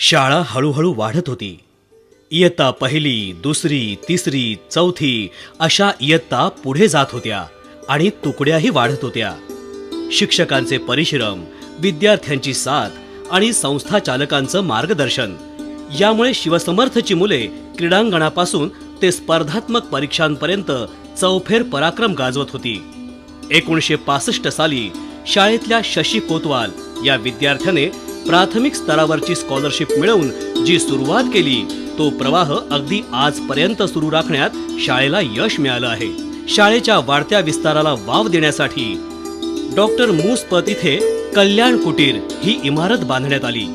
शाळा हळूहळू वाढत होती. इयत्ता पहिली, दुसरी, तिसरी, चौथी अशा इयत्ता पुढे जात होत्या आणि तुकड्याही वाढत होत्या. शिक्षकांचे परिश्रम, विद्यार्थ्यांची साथ आणि संस्था चालकांचं मार्गदर्शन यामुळे शिवसमर्थची मुले क्रीडांगणापासून ते स्पर्धात्मक परीक्षांपर्यंत चौफेर पराक्रम गाजवत होती. 1965 साली शाळेतल्या शशी कोतवाल या विद्यार्थ्याने प्राथमिक स्तरावरची स्कॉलरशिप मिळवून जी सुरुवात केली तो प्रवाह अगदी आजपर्यंत सुरू राखण्यात शाळेला यश मिळालं आहे. शाळेच्या वाढत्या विस्ताराला वाव देण्यासाठी डॉक्टर मूसपत इथे कल्याण कुटीर ही इमारत बांधण्यात आली.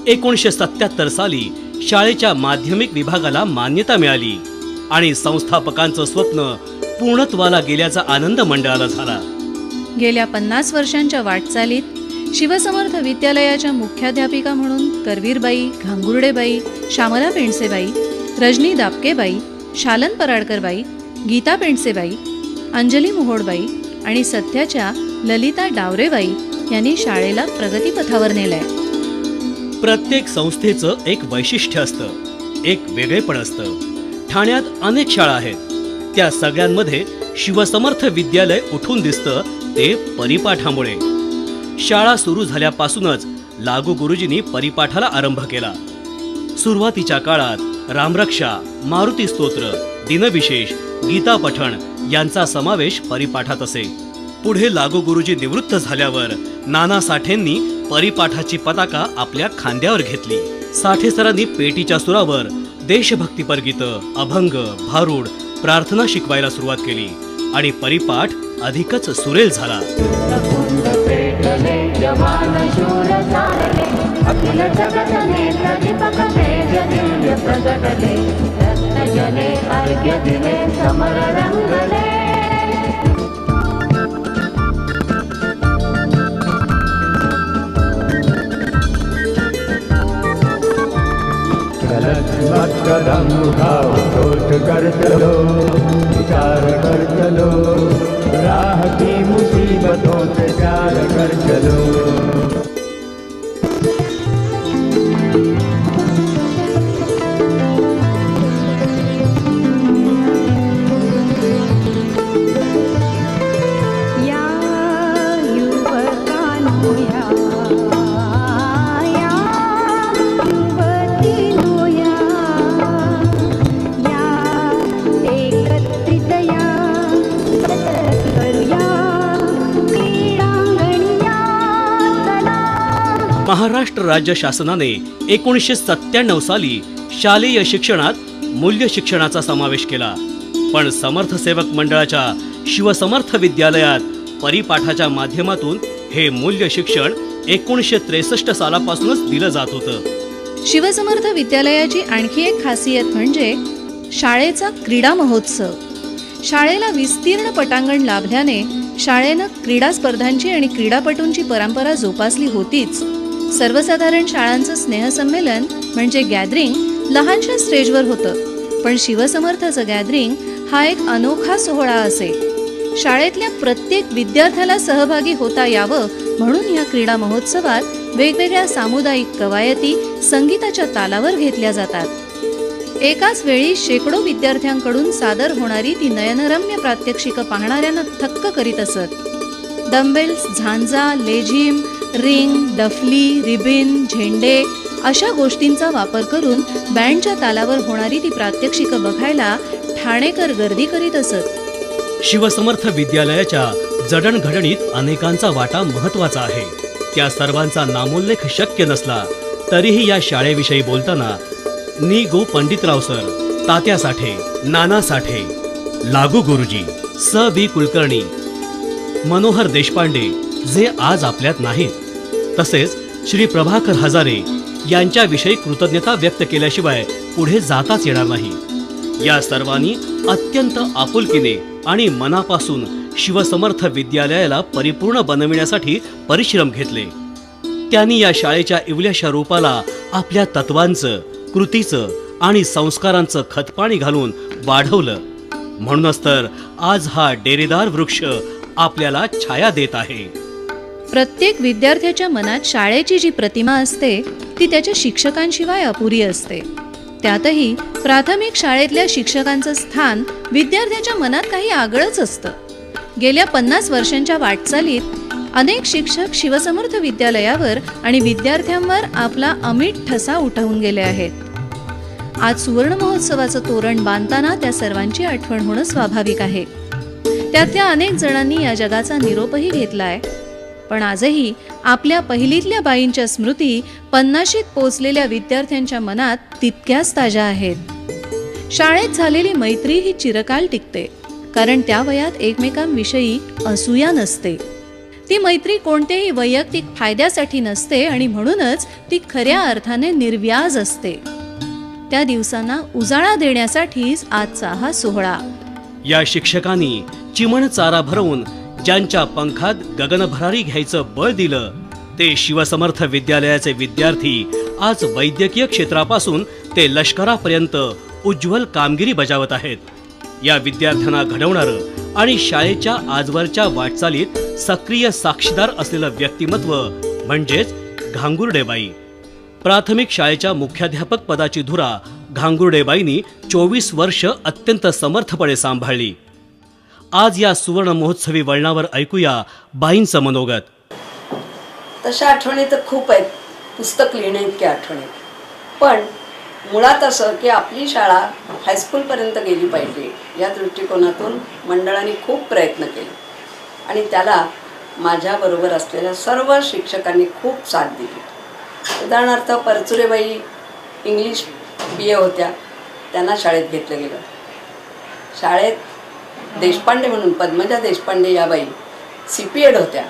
1977 साली शाळेच्या माध्यमिक विभागाला मान्यता मिळाली आणि संस्थापकांचं स्वप्न पूर्णत्वाला गेल्याचा आनंद मंडळाला झाला. गेल्या 50 वर्षांच्या वाटचालीत शिवसमर्थ विद्यालयाच्या मुख्याध्यापिका म्हणून करवीरबाई, घांगुर्डेबाई, श्यामला पेंडसेबाई, रजनी दापकेबाई, शालन पराडकरबाई, गीता पेंडसेबाई, अंजली मोहोडबाई आणि सध्याच्या ललिता डावरेबाई यांनी शाळेला प्रगतीपथावर नेलंय. प्रत्येक संस्थेचं एक वैशिष्ट्य असतं, एक वेगळेपण असतं. ठाण्यात अनेक शाळा आहेत, त्या सगळ्यांमध्ये शिवसमर्थ विद्यालय उठून दिसतं ते परिपाठामुळे. शाळा सुरू झाल्यापासूनच लागू गुरुजींनी परिपाठाला आरंभ केला. सुरुवातीच्या काळात रामरक्षा, मारुती स्तोत्र, दिनविशेष, गीता पठण यांचा समावेश परिपाठात असे. पुढे लागू गुरुजी निवृत्त झाल्यावर नाना साठेंनी परिपाठाची पताका आपल्या खांद्यावर घेतली. साठे सरांनी पेटीच्या सुरावर देशभक्तीपर गीतं, अभंग, भारूड, प्रार्थना शिकवायला सुरुवात केली आणि परिपाठ अधिकच सुरेल झाला. कदम उठाओ, सोच कर चलो, विचार कर चलो, राह की मुसीबतों से प्यार कर चलो. महाराष्ट्र राज्य शासनाने 1997 साली शालेय शिक्षणात मूल्य शिक्षणाचा समावेश केला. पण समर्थ सेवक मंडळाच्या शिवसमर्थ विद्यालयात परिपाठाच्या माध्यमातून हे मूल्य शिक्षण 1963 सालापासूनच दिलं जात होतं. शिवसमर्थ विद्यालयाची आणखी एक खासियत म्हणजे शाळेचा क्रीडा महोत्सव. शाळेला विस्तीर्ण पटांगण लाभल्याने शाळेनं क्रीडा स्पर्धांची आणि क्रीडापटूंची परंपरा जोपासली होतीच. सर्वसाधारण शाळांचं स्नेहसंमेलन म्हणजे गॅदरिंग लहानशा स्टेजवर होतं, पण शिवसमर्थचं गॅदरिंग हा एक अनोखा सोहळा असे. शाळेतल्या प्रत्येक विद्यार्थ्याला सहभागी होता यावं म्हणून या क्रीडा महोत्सवात वेगवेगळ्या सामुदायिक कवायती संगीताच्या तालावर घेतल्या जातात. एकाच वेळी शेकडो विद्यार्थ्यांकडून सादर होणारी ती नयनरम्य प्रात्यक्षिकं पाहणाऱ्यांना थक्क करीत असत. डंबेल्स, झांजा, लेझिम, रिंग, डफली, रिबिन, झेंडे अशा गोष्टींचा वापर करून बँडच्या तालावर होणारी ती प्रात्यक्षिकं बघायला ठाणेकर गर्दी करीत असत. शिवसमर्थ विद्यालयाच्या जडणघडणीत अनेकांचा वाटा महत्वाचा आहे. त्या सर्वांचा नामोल्लेख शक्य नसला तरीही या शाळेविषयी बोलताना नि. गो. पंडितराव सर, तात्या साठे, नाना साठे, लागू गुरुजी, स. बी. कुलकर्णी, मनोहर देशपांडे जे आज आपल्यात नाहीत, तसेच श्री प्रभाकर हजारे यांच्याविषयी कृतज्ञता व्यक्त केल्याशिवाय पुढे जाताच येणार नाही. या सर्वांनी अत्यंत आपुलकीने आणि मनापासून शिवसमर्थ विद्यालयाला परिपूर्ण बनविण्यासाठी परिश्रम घेतले. त्यांनी या शाळेच्या इवल्याशा रूपाला आपल्या तत्वांचं, कृतीचं आणि संस्कारांचं खतपाणी घालून वाढवलं. म्हणूनच तर आज हा डेरेदार वृक्ष आपल्याला छाया देत आहे. प्रत्येक विद्यार्थ्याच्या मनात शाळेची जी प्रतिमा असते ती त्याच्या शिक्षकांशिवाय अपुरी असते. त्यातही प्राथमिक शाळेतल्या शिक्षकांचं स्थान विद्यार्थ्याच्या मनात काही आगळंच असतं. गेल्या 50 वर्षांच्या वाटचालीत अनेक शिक्षक शिवसमर्थ विद्यालयावर आणि विद्यार्थ्यांवर आपला अमिट ठसा उठवून गेले आहेत. आज सुवर्ण महोत्सवाचं तोरण बांधताना त्या सर्वांची आठवण होणं स्वाभाविक आहे. त्यातल्या अनेक जणांनी या जगाचा निरोपही घेतलाय. पण आजही आपल्या पहिलीतल्या बाईंच्या स्मृती 50शीत पोचलेल्या विद्यार्थ्यांच्या मनात तितक्याच ताज्या आहेत. शाळेत झालेली मैत्री ही चिरकाल टिकते, कारण त्या वयात एकमेकांविषयी असूया नसते. ती मैत्री कोणत्याही वैयक्तिक फायद्यासाठी नसते आणि म्हणूनच ती खऱ्या अर्थाने निर्व्याज असते. त्या दिवसांना उजाळा देण्यासाठीच आजचा हा सोहळा. या शिक्षकांनी चिमण चारा भरवून ज्यांच्या पंखात गगनभरारी घ्यायचं बळ दिलं ते शिवसमर्थ विद्यालयाचे विद्यार्थी आज वैद्यकीय क्षेत्रापासून ते लष्करापर्यंत उज्ज्वल कामगिरी बजावत आहेत. या विद्यार्थ्यांना घडवणारं आणि शाळेच्या आजवरच्या वाटचालीत सक्रिय साक्षीदार असलेलं व्यक्तिमत्व म्हणजेच घांगुर्डेबाई. प्राथमिक शाळेच्या मुख्याध्यापक पदाची धुरा घांगुर्डेबाईंनी 24 वर्ष अत्यंत समर्थपणे सांभाळली. आज या सुवर्ण महोत्सवी वळणावर ऐकूया बाईंचं मनोगत. तशा आठवणी तर खूप आहेत, पुस्तक लिहिण्याइतक्या आठवणी. पण मुळात असं की आपली शाळा हायस्कूलपर्यंत गेली पाहिजे या दृष्टिकोनातून मंडळाने खूप प्रयत्न केले आणि त्याला माझ्याबरोबर असलेल्या सर्व शिक्षकांनी खूप साथ दिली. उदाहरणार्थ परचुरेबाई इंग्लिश BA होत्या, त्यांना शाळेत घेतलं गेलं. शाळेत देशपांडे म्हणून पद्मजा देशपांडे या बाई CP हेड होत्या,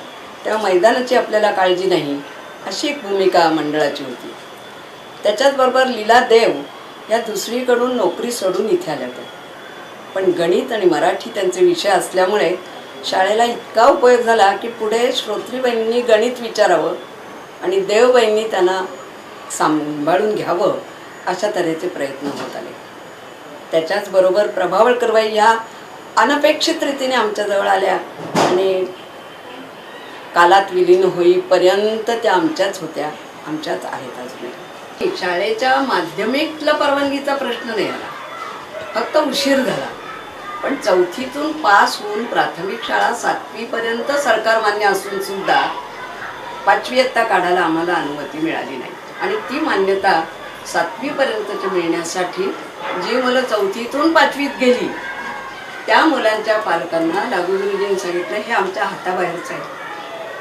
तेव्हा मैदानाची आपल्याला काळजी नाही अशी एक भूमिका मंडळाची होती. त्याच्याचबरोबर लीला देव या दुसरीकडून नोकरी सोडून इथे आल्या होत्या. पण गणित आणि मराठी त्यांचे विषय असल्यामुळे शाळेला इतका उपयोग झाला की पुढे श्रोत्रीबाईंनी गणित विचारावं आणि देवबाईंनी त्यांना सांभाळून घ्यावं अशा तऱ्हेचे प्रयत्न होत आले. त्याच्याचबरोबर प्रभावळकरबाई ह्या अनपेक्षित रीतीने आमच्याजवळ आल्या आणि कालात विलीन होईपर्यंत त्या आमच्याच होत्या, आमच्याच आहेत अजून. शाळेच्या माध्यमिकला परवानगीचा प्रश्न नाही आला, फक्त उशीर झाला. पण 4थीतून पास होऊन प्राथमिक शाळा 7वीपर्यंत सरकार मान्य असून सुद्धा 5वी इयत्ता काढायला आम्हाला अनुमती मिळाली नाही. आणि ती मान्यता 7वीपर्यंतची मिळण्यासाठी जी मुलं 4थीतून 5वीत गेली त्या मुलांच्या पालकांना लागूगुरुजींनी सांगितलं हे आमच्या हाताबाहेरचं आहे.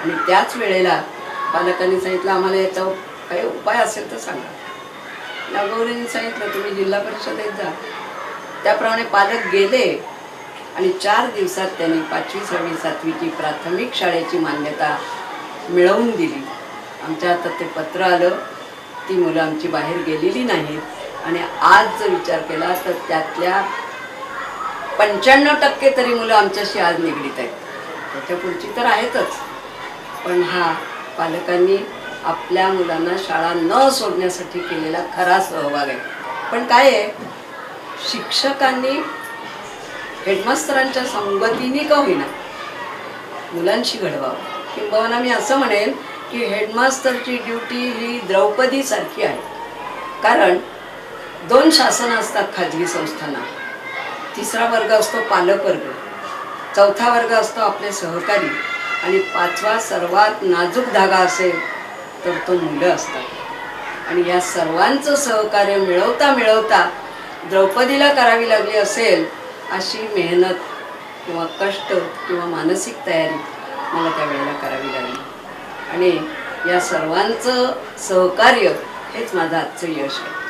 आणि त्याच वेळेला पालकांनी सांगितलं आम्हाला याचा काही उपाय असेल तर सांगा. लागूगुरुजींनी सांगितलं तुम्ही जिल्हा परिषदेत जा. त्याप्रमाणे पालक गेले आणि 4 दिवसात त्यांनी 5वी 6वी 7वीची प्राथमिक शाळेची मान्यता मिळवून दिली. आमच्या हातात ते पत्र आलं. ती मुलं आमची बाहेर गेलेली नाहीत आणि आज जर विचार केला तर त्यातल्या 95% तरी मुलं आमच्याशी आज निगडीत आहेत. त्याच्या पुढची तर आहेतच, पण हा पालकांनी आपल्या मुलांना शाळा न सोडण्यासाठी केलेला खरा सहभाग आहे. पण काय आहे, शिक्षकांनी हेडमास्तरांच्या संगतीने का होईना मुलांशी घडवावं. किंबहुना मी असं म्हणेन की हेडमास्तरची ड्युटी ही द्रौपदीसारखी आहे. कारण 2 शासनं असतात खाजगी संस्थांना. 3रा वर्ग असतो पालक वर्ग, 4था वर्ग असतो आपले सहकारी आणि 5वा सर्वात नाजूक धागा असेल तर तो मुलं असतात. आणि या सर्वांचं सहकार्य मिळवता मिळवता द्रौपदीला करावी लागली असेल अशी मेहनत किंवा कष्ट किंवा मानसिक तयारी मला त्यावेळेला करावी लागली. आणि या सर्वांचं सहकार्य हेच माझं आजचं यश आहे.